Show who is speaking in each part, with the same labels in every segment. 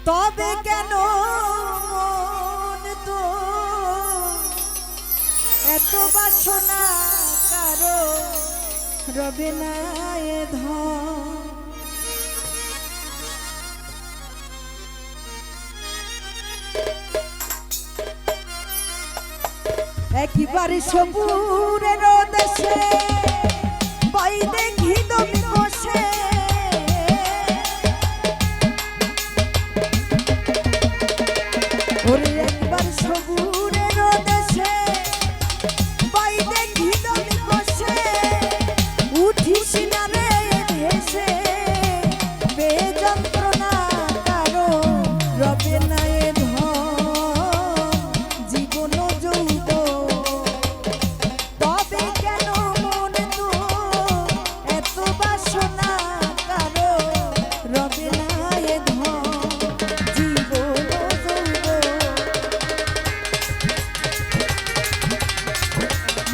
Speaker 1: তবে কেন মন তো এত বাসনা কারো রবে না এ ধন। একেবারে সবুরের দেশে পাই দেখি তুমি বসে, ওরে একবার সবুরের দেশে পাই দেখি তুমি বসে, উঠিস না রে ভেসে বে যন্ত্রণা কারো রবে না এ ধন। জীবন যৌব তবে কেন মন তো এত বাসনা কারো রবে না এ ধন। জীবন যৌব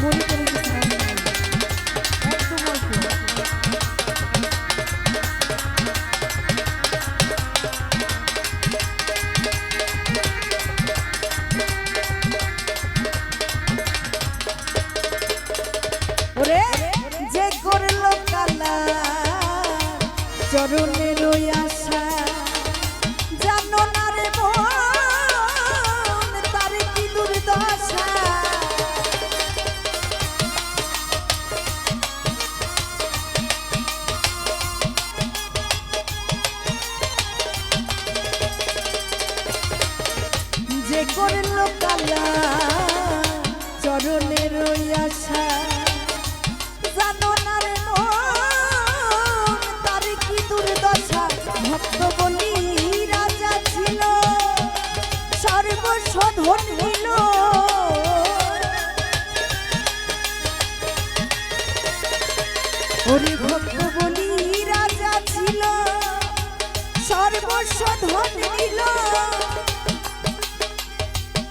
Speaker 1: মনে করে একদম অল্প। ওরে যে করলো কালা চরণের আশা, জানো না রে মন তার কি দুর্দশা। যে করলো কালা চরণের আশা, জানো না রে মন তার কি দুর্দশা। ভক্ত বলি রাজা ছিল সর্বস্ব ধন নিল, ওরে ভক্ত বলি রাজা ছিল সর্বস্ব ধন নিল।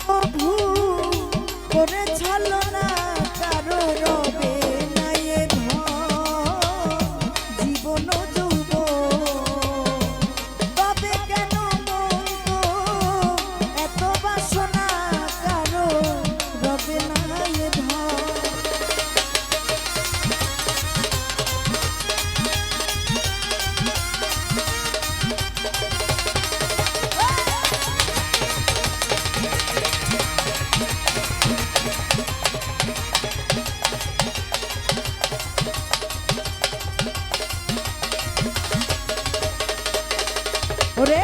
Speaker 1: প্রভু করে ছাড়লো না কারো রবে না এ ধন। জীবন যৌব তবে কেন মন তো এত বাসনা কারো রবে না এ ধন। ওরে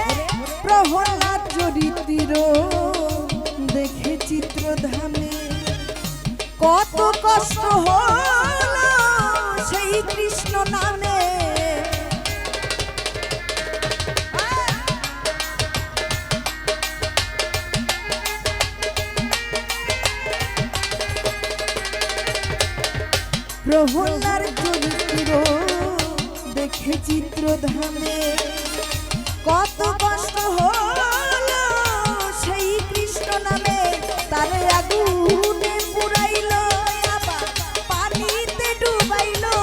Speaker 1: প্রহ্লাদ চরিত্র দেখে চিত্রধামে কত কষ্ট হলো সেই কৃষ্ণ নামে। প্রহ্লাদ চরিত্র দেখে চিত্রধামে কত কষ্ট হলো সেই কৃষ্ণ নামে। তার আগুনে পুরাইলো আবার পানিতে ডুবাইলো,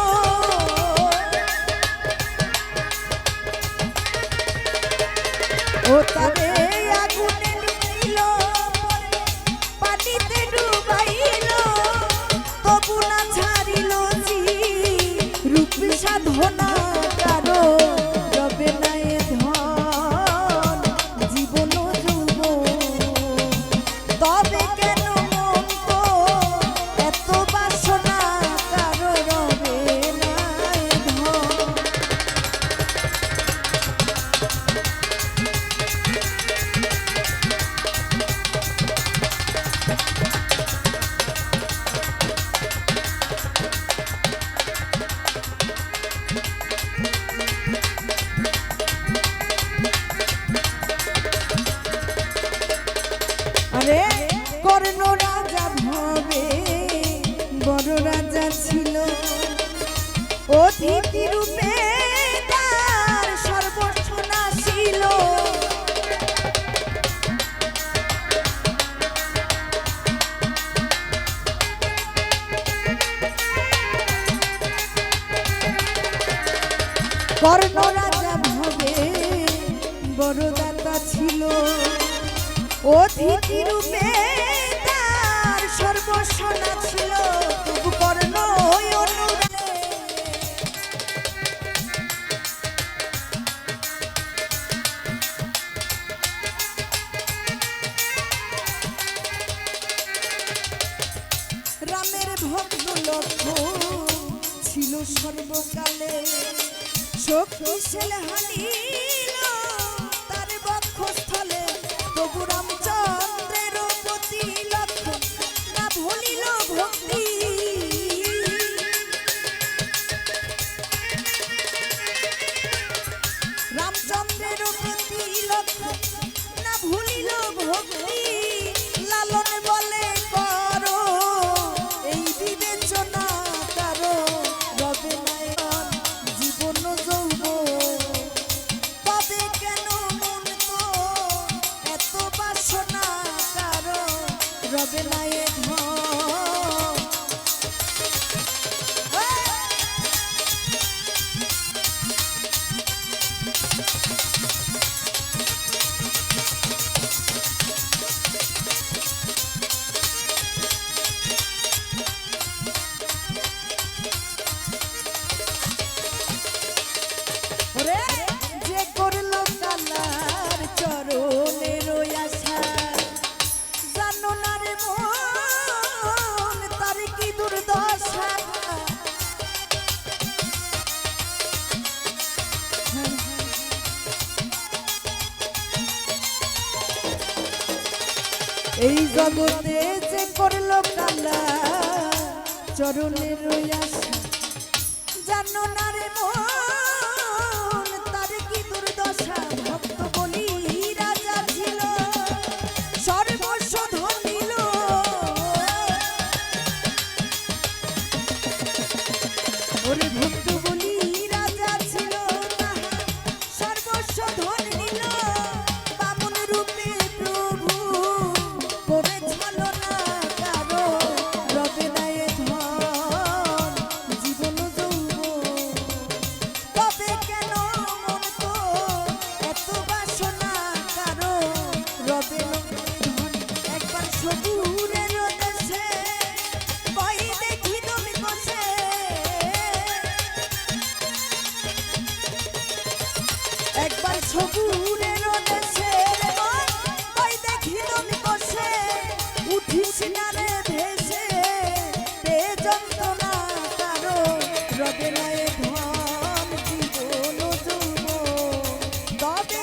Speaker 1: ও তারে আগুনে ডুবাইলো পানিতে ডুবাইলো, তবু না ছাড়িল জি রূপ সাধনা কারো রবে না এ ধন। জীবন যৌব তবে কেন মন তো এত বাসনা কারো রবে না এ ধন। আরে কর্ণ রাজা ভবে বড় রাজা ছিল, অতিথি রূপে তার সর্বস্ব নাশিল। কর্ণ রাজা ভবে বড় দাতা ছিল অতিথি রূপে তার সর্বসনা ছিল তবু কর্ণ অনুরাগে রামের ভক্ত লক্ষ্মণ ছিল সর্বকালে শক্তিশাল হানিল তার বক্ষস্থলে তবু রামচন্দ্রের প্রতি লক্ষ্য না ভুলিল ভক্তি রামচন্দ্রের প্রতি লক্ষ্য না ভুলিল ভক্তি লালন বলে করো এই বিবেচনা কারো রবে না জীবন যৌবন তবে কেন মন তো এত বাসনা কারো রবে না এ ধন যে করলো কালার চরণের আশা জানো না রে মন তার কি দুর্দশা এই জগতে যে করলো কালার চরণের আশা জানো না রে মন তার কি দুর্দশা ভক্ত বলি রাজা ছিল সর্বস্ব ধন নিল ওরে ভক্ত বলি রাজা ছিল সর্বস্ব ধন নিল বামন রূপে প্রভু করে ছলনা কারো রবে না এ ধন জীবন যৌবন তবে কেন মন তো এত বাসনা কারো রবে না এ ধন একবার সবুরের দেশে বই দেখি তুমি বসে একবার সবুরের দেশে বই দেখি তুমি বসে উঠিস না রে ভেসে তে যন্ত্রণা কারো রবে না এ ধন জীবন যৌবন তবে